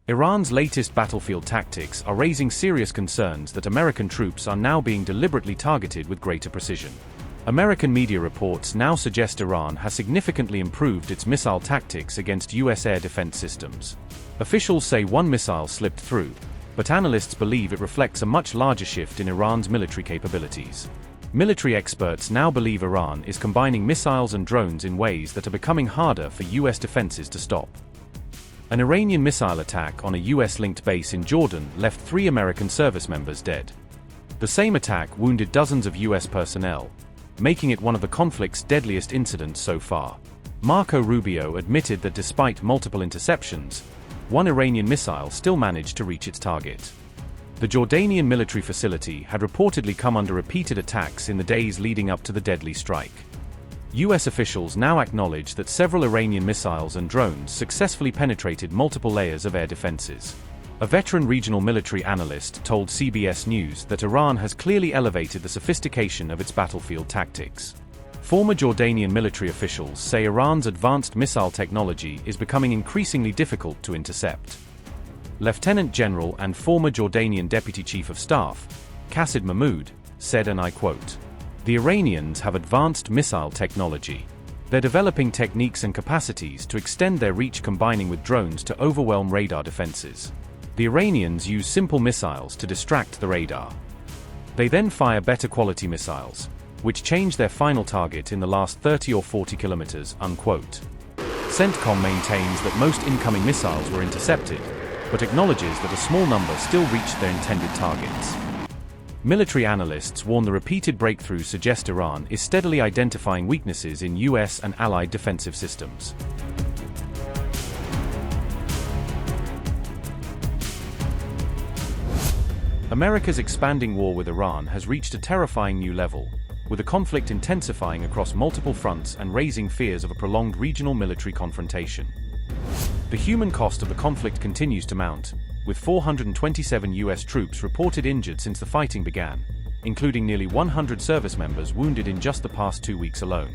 Iran's latest battlefield tactics are raising serious concerns that American troops are now being deliberately targeted with greater precision. American media reports now suggest Iran has significantly improved its missile tactics against U.S. air defense systems. Officials say one missile slipped through, but analysts believe it reflects a much larger shift in Iran's military capabilities. Military experts now believe Iran is combining missiles and drones in ways that are becoming harder for U.S. defenses to stop. An Iranian missile attack on a U.S.-linked base in Jordan left 3 American service members dead. The same attack wounded dozens of U.S. personnel, making it one of the conflict's deadliest incidents so far. Marco Rubio admitted that despite multiple interceptions, one Iranian missile still managed to reach its target. The Jordanian military facility had reportedly come under repeated attacks in the days leading up to the deadly strike. U.S. officials now acknowledge that several Iranian missiles and drones successfully penetrated multiple layers of air defenses. A veteran regional military analyst told CBS News that Iran has clearly elevated the sophistication of its battlefield tactics. Former Jordanian military officials say Iran's advanced missile technology is becoming increasingly difficult to intercept. Lieutenant General and former Jordanian Deputy Chief of Staff, Qasid Mahmoud, said, and I quote, "The Iranians have advanced missile technology. They're developing techniques and capacities to extend their reach, combining with drones to overwhelm radar defenses. The Iranians use simple missiles to distract the radar. They then fire better quality missiles, which change their final target in the last 30 or 40 kilometers," unquote. CENTCOM maintains that most incoming missiles were intercepted, but acknowledges that a small number still reached their intended targets. Military analysts warn the repeated breakthroughs suggest Iran is steadily identifying weaknesses in U.S. and allied defensive systems. America's expanding war with Iran has reached a terrifying new level, with the conflict intensifying across multiple fronts and raising fears of a prolonged regional military confrontation. The human cost of the conflict continues to mount, with 427 U.S. troops reported injured since the fighting began, including nearly 100 service members wounded in just the past 2 weeks alone.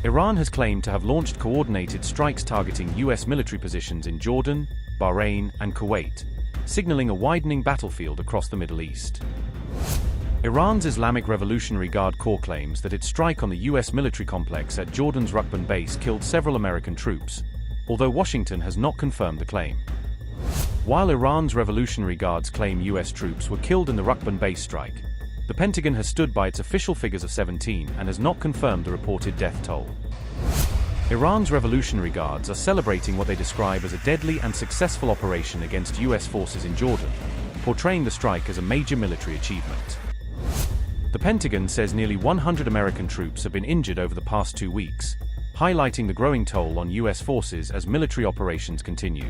Iran has claimed to have launched coordinated strikes targeting U.S. military positions in Jordan, Bahrain, and Kuwait, signaling a widening battlefield across the Middle East. Iran's Islamic Revolutionary Guard Corps claims that its strike on the U.S. military complex at Jordan's Rukban base killed several American troops, although Washington has not confirmed the claim. While Iran's Revolutionary Guards claim U.S. troops were killed in the Rukban base strike, the Pentagon has stood by its official figures of 17 and has not confirmed the reported death toll. Iran's Revolutionary Guards are celebrating what they describe as a deadly and successful operation against U.S. forces in Jordan, portraying the strike as a major military achievement. The Pentagon says nearly 100 American troops have been injured over the past 2 weeks, highlighting the growing toll on U.S. forces as military operations continue.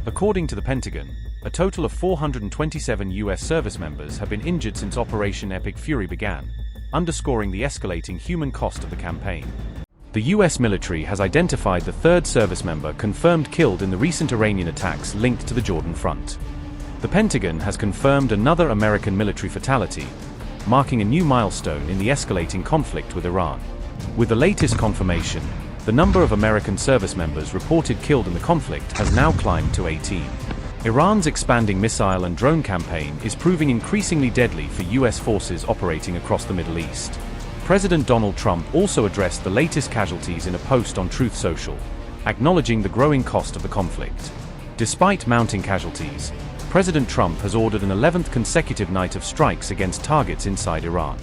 According to the Pentagon, a total of 427 U.S. service members have been injured since Operation Epic Fury began, underscoring the escalating human cost of the campaign. The U.S. military has identified the third service member confirmed killed in the recent Iranian attacks linked to the Jordan front. The Pentagon has confirmed another American military fatality, marking a new milestone in the escalating conflict with Iran. With the latest confirmation, the number of American service members reported killed in the conflict has now climbed to 18. Iran's expanding missile and drone campaign is proving increasingly deadly for U.S. forces operating across the Middle East. President Donald Trump also addressed the latest casualties in a post on Truth Social, acknowledging the growing cost of the conflict. Despite mounting casualties, President Trump has ordered an 11th consecutive night of strikes against targets inside Iran.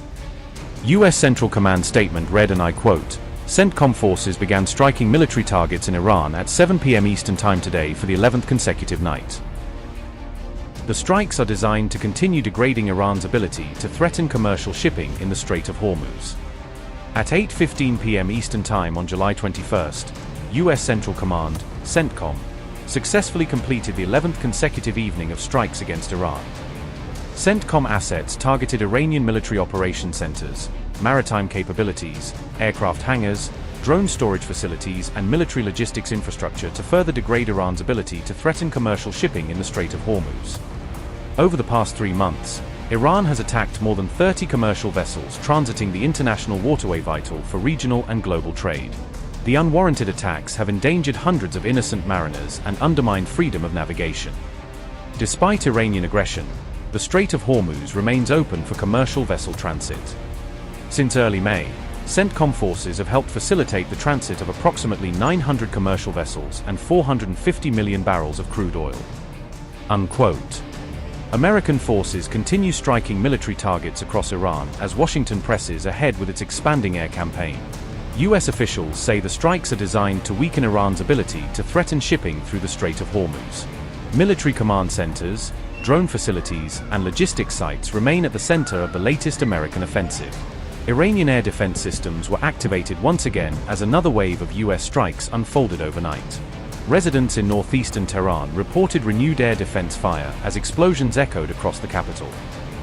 U.S. Central Command statement read, and I quote, "CENTCOM forces began striking military targets in Iran at 7 p.m. Eastern Time today for the 11th consecutive night. The strikes are designed to continue degrading Iran's ability to threaten commercial shipping in the Strait of Hormuz." At 8:15 p.m. Eastern Time on July 21st, U.S. Central Command, CENTCOM, successfully completed the 11th consecutive evening of strikes against Iran. CENTCOM assets targeted Iranian military operation centers, maritime capabilities, aircraft hangars, drone storage facilities, and military logistics infrastructure to further degrade Iran's ability to threaten commercial shipping in the Strait of Hormuz. Over the past 3 months, Iran has attacked more than 30 commercial vessels transiting the international waterway vital for regional and global trade. The unwarranted attacks have endangered hundreds of innocent mariners and undermined freedom of navigation. Despite Iranian aggression, the Strait of Hormuz remains open for commercial vessel transit. Since early May, CENTCOM forces have helped facilitate the transit of approximately 900 commercial vessels and 450 million barrels of crude oil. Unquote. American forces continue striking military targets across Iran as Washington presses ahead with its expanding air campaign. US officials say the strikes are designed to weaken Iran's ability to threaten shipping through the Strait of Hormuz. Military command centers, drone facilities, and logistics sites remain at the center of the latest American offensive. Iranian air defense systems were activated once again as another wave of US strikes unfolded overnight. Residents in northeastern Tehran reported renewed air defense fire as explosions echoed across the capital.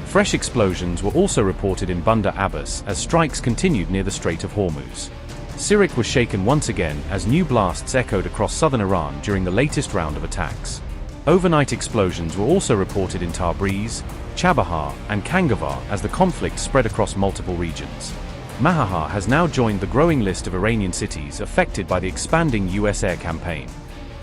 Fresh explosions were also reported in Bandar Abbas as strikes continued near the Strait of Hormuz. Sirik was shaken once again as new blasts echoed across southern Iran during the latest round of attacks. Overnight explosions were also reported in Tabriz, Chabahar, and Kangavar as the conflict spread across multiple regions. Mahajah has now joined the growing list of Iranian cities affected by the expanding US air campaign.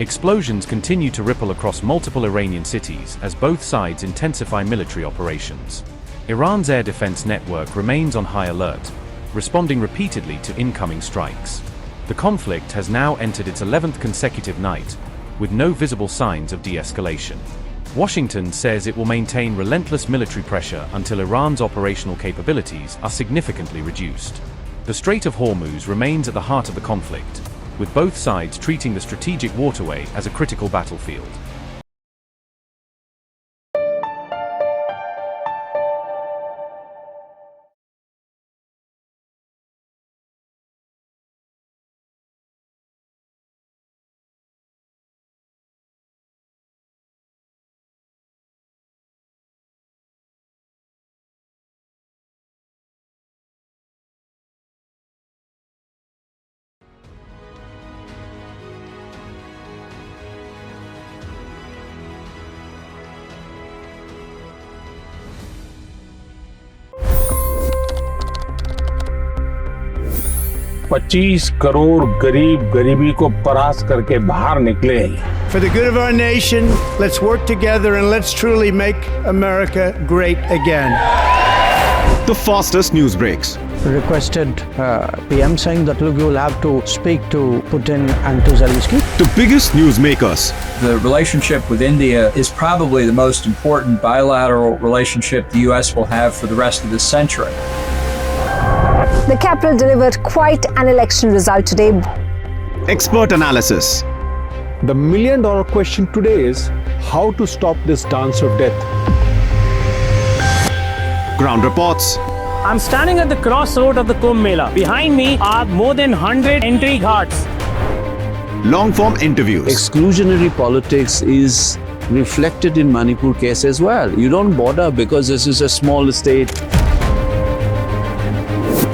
Explosions continue to ripple across multiple Iranian cities as both sides intensify military operations. Iran's air defense network remains on high alert, responding repeatedly to incoming strikes. The conflict has now entered its 11th consecutive night, with no visible signs of de-escalation. Washington says it will maintain relentless military pressure until Iran's operational capabilities are significantly reduced. The Strait of Hormuz remains at the heart of the conflict, with both sides treating the strategic waterway as a critical battlefield. $25 crore गरीब गरीबी को परास्त करके बाहर निकले। For the good of our nation, let's work together and let's truly make America great again. The fastest news breaks. Requested PM saying that look, you will have to speak to Putin and to Zelensky. The biggest news makers. The relationship with India is probably the most important bilateral relationship the U.S. will have for the rest of this century. The capital delivered quite an election result today. Expert analysis. The million-dollar question today is how to stop this dance of death. Ground reports. I'm standing at the crossroad of the Kumbh Mela. Behind me are more than 100 entry ghats. Long-form interviews. Exclusionary politics is reflected in Manipur case as well. You don't bother because this is a small state.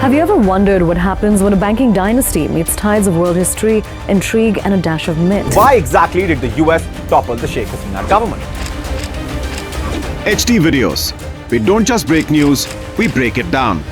Have you ever wondered what happens when a banking dynasty meets tides of world history, intrigue, and a dash of myth? Why exactly did the US topple the Sheikh Hasina government? HT videos. We don't just break news, we break it down.